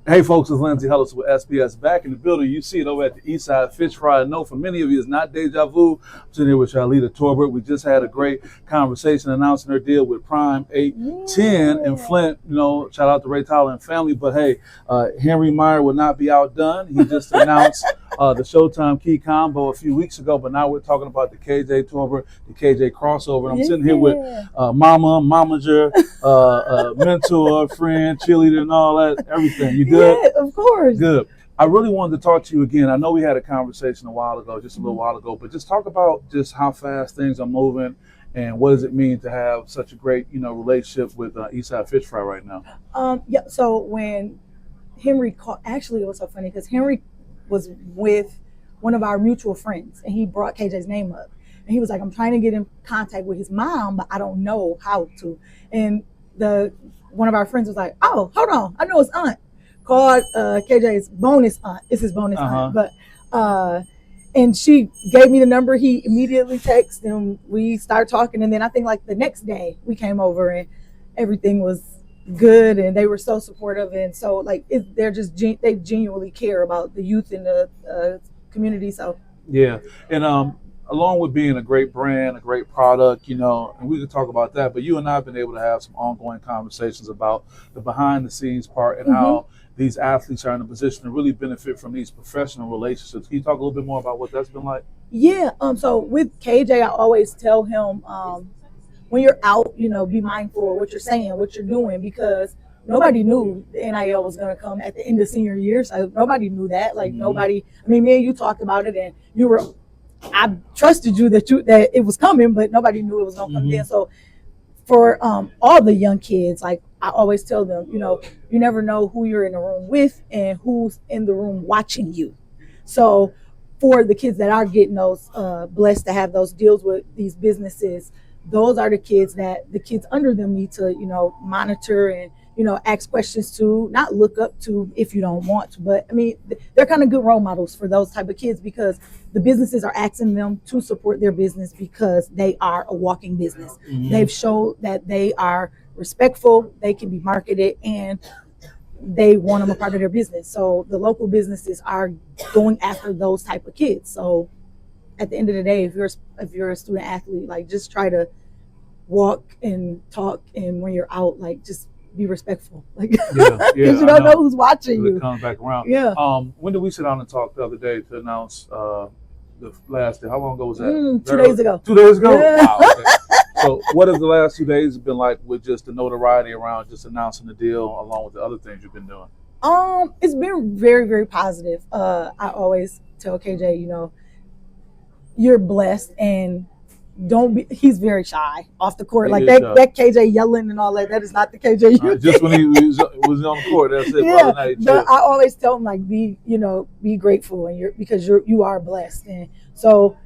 Hey folks, it's Lindsay Hullis with SPS back in the building. You see it over at the Eastside Fish Fry. I know for many of you it's not deja vu. I'm sitting here with Charlita Torbert. We just had a great conversation announcing her deal with Prime 810 in Flint. You know, shout out to Ray Tyler and family. But hey, Henry Meyer will not be outdone. He just announced the Showtime Key combo a few weeks ago, but now we're talking about the KJ Torbert, the KJ crossover. And I'm sitting here with momager, mentor, friend, cheerleader, and all that, everything. You good? Yeah, of course. Good. I really wanted to talk to you again. I know we had a conversation a while ago, just a little while ago, but just talk about just how fast things are moving and what does it mean to have such a great, relationship with Eastside Fish Fry right now? Yeah. So when Henry called, actually, it was so funny because Henry was with one of our mutual friends and he brought KJ's name up. And he was like, I'm trying to get in contact with his mom, but I don't know how to. And one of our friends was like, oh, hold on, I know his aunt. Called KJ's bonus aunt. It's his bonus aunt. But and she gave me the number. He immediately texted and we started talking. And then I think like the next day we came over and everything was good and they were so supportive. And so like they genuinely care about the youth in the community. So yeah. And along with being a great brand, a great product, and we could talk about that, but you and I have been able to have some ongoing conversations about the behind the scenes part and how these athletes are in a position to really benefit from these professional relationships. Can you talk a little bit more about what that's been like? Yeah. So with KJ, I always tell him, when you're out, be mindful of what you're saying, what you're doing, because nobody knew the NIL was going to come at the end of senior year. So nobody knew that. Like nobody, me and you talked about it and I trusted you that it was coming, but nobody knew it was going to come in. So for all the young kids, like I always tell them, you never know who you're in the room with and who's in the room watching you. So for the kids that are getting those blessed to have those deals with these businesses, those are the kids that the kids under them need to, monitor and, ask questions to, not look up to if you don't want to. But I mean, they're kind of good role models for those type of kids because the businesses are asking them to support their business because they are a walking business. They've showed that they are respectful, they can be marketed, and they want them a part of their business. So the local businesses are going after those type of kids. So at the end of the day, if you're a student athlete, like just try to walk and talk, and when you're out, like just be respectful, like because you don't know who's watching you. It comes back around. Yeah. When did we sit down and talk the other day to announce the last day? How long ago was that? 2 days ago. 2 days ago. Yeah. Wow. Okay. So, what has the last 2 days been like with just the notoriety around just announcing the deal, along with the other things you've been doing? It's been very, very positive. I always tell KJ, you're blessed and he's very shy off the court. Like that KJ yelling and all that is not the KJ you just when he was on the court, that's it. Yeah, but I always tell him like be grateful and because you are blessed. And so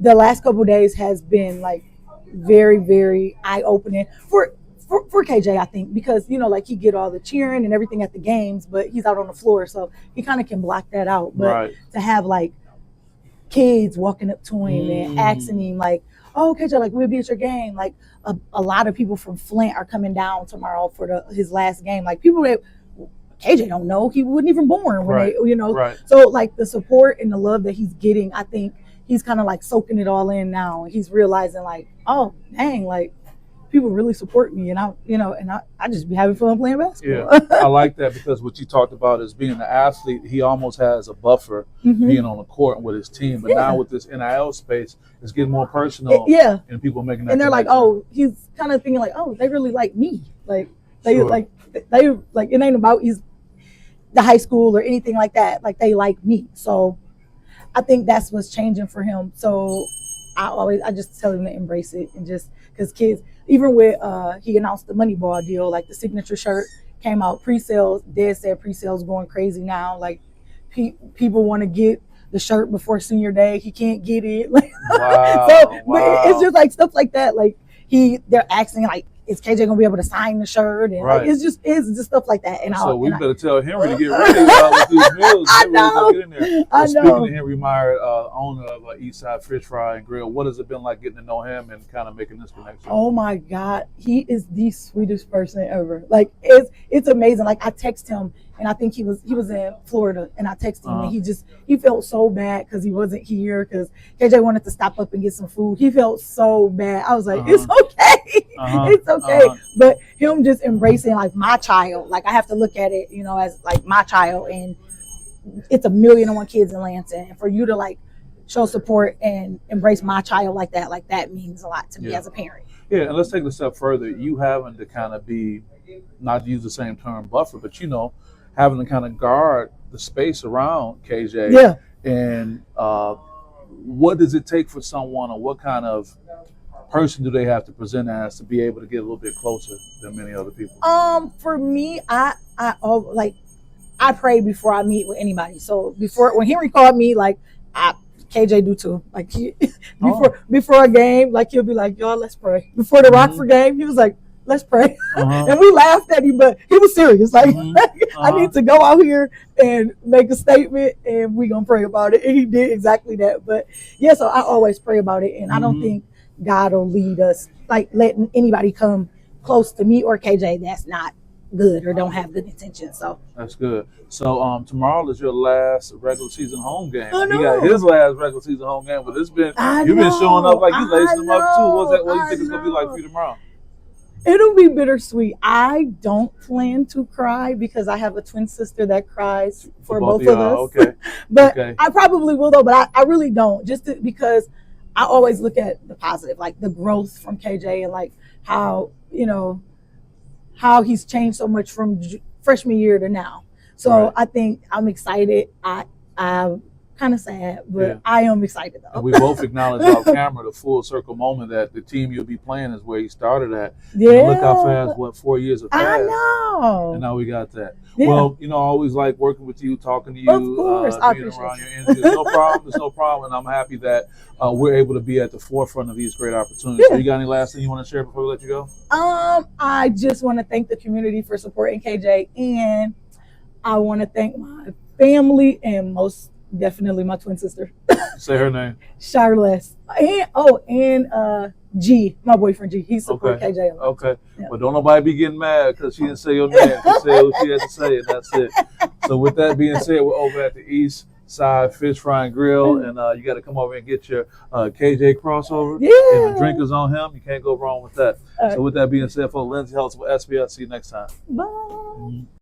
the last couple of days has been like very, very eye-opening for KJ, I think, because like he get all the cheering and everything at the games, but he's out on the floor, so he kind of can block that out. But to have like kids walking up to him and asking him like, oh, KJ, like we'll be at your game. Like a lot of people from Flint are coming down tomorrow for his last game. Like people that KJ don't know, he wasn't even born when they, So like the support and the love that he's getting, I think he's kind of like soaking it all in now. And he's realizing like, oh, dang, like people really support me, and I just be having fun playing basketball. Yeah, I like that because what you talked about is being an athlete, he almost has a buffer being on the court with his team. But now with this NIL space, it's getting more personal. And people making that. And they're like, oh, he's kind of thinking like, oh, they really like me. Like they like it ain't about he's the high school or anything like that. Like they like me. So I think that's what's changing for him. So I just tell him to embrace it, and just because kids, even with he announced the Moneyball deal, like the signature shirt came out pre-sales. Dad said pre-sales going crazy now. Like people want to get the shirt before senior day. He can't get it. But it's just like stuff like that. Like they're asking like, is KJ gonna be able to sign the shirt? And like, it's just stuff like that. And so we better tell Henry to get ready with these meals. I know. Get in there. I know. Speaking of Henry Meyer, owner of Eastside Fish Fry and Grill, what has it been like getting to know him and kind of making this connection? Oh my God, he is the sweetest person ever. Like it's amazing. Like I text him and I think he was in Florida, and I texted him, and he felt so bad because he wasn't here because KJ wanted to stop up and get some food. He felt so bad. I was like, it's okay, it's okay. But him just embracing like my child, like I have to look at it, you know, as like my child, and it's 1,000,001 kids in Lansing, and for you to like show support and embrace my child like that means a lot to me as a parent. Yeah, and let's take it a step further. You having to kind of be, not to use the same term, buffer, but you know, having to kind of guard the space around KJ. Yeah. And what does it take for someone, or what kind of person do they have to present as to be able to get a little bit closer than many other people? For me, I pray before I meet with anybody. So when Henry called me, like KJ do too. Like before a game, like he'll be like, "Y'all, let's pray." Before the Rockford game, he was like, "Let's pray," and we laughed at him, but he was serious. Like, I need to go out here and make a statement, and we gonna pray about it. And he did exactly that. But yeah, so I always pray about it, and I don't think God will lead us like letting anybody come close to me or KJ that's not good or don't have good intentions. So that's good. So tomorrow is your last regular season home game. I know. He got his last regular season home game, but you've been showing up like you lacing them up too. What do you think it's gonna be like for you tomorrow? It'll be bittersweet. I don't plan to cry because I have a twin sister that cries for both of us. Okay. But I probably will though, but I really don't, because I always look at the positive, like the growth from KJ and like how, you know, how he's changed so much from freshman year to now. So I think I'm excited. I'm kind of sad, but I am excited though. And we both acknowledge off camera the full circle moment that the team you'll be playing is where he started at. Yeah. And look how fast, 4 years have passed. I know. And now we got that. Yeah. Well, you know, I always like working with you, talking to you. Of course, I being appreciate around your energy. There's no problem. There's no problem. And I'm happy that we're able to be at the forefront of these great opportunities. So you got any last thing you want to share before we let you go? I just want to thank the community for supporting KJ, and I want to thank my family and most definitely my twin sister. Say her name. Charlita. And G, my boyfriend G. He supports KJ a lot. Okay. Yeah. But don't nobody be getting mad because she didn't say your name. She said what she had to say, and that's it. So with that being said, we're over at the Eastside Fish Fry and Grill, and you got to come over and get your KJ crossover. Yeah. And the drink is on him. You can't go wrong with that. So with that being said, for Lindsay Holtz with SPS, see you next time. Bye.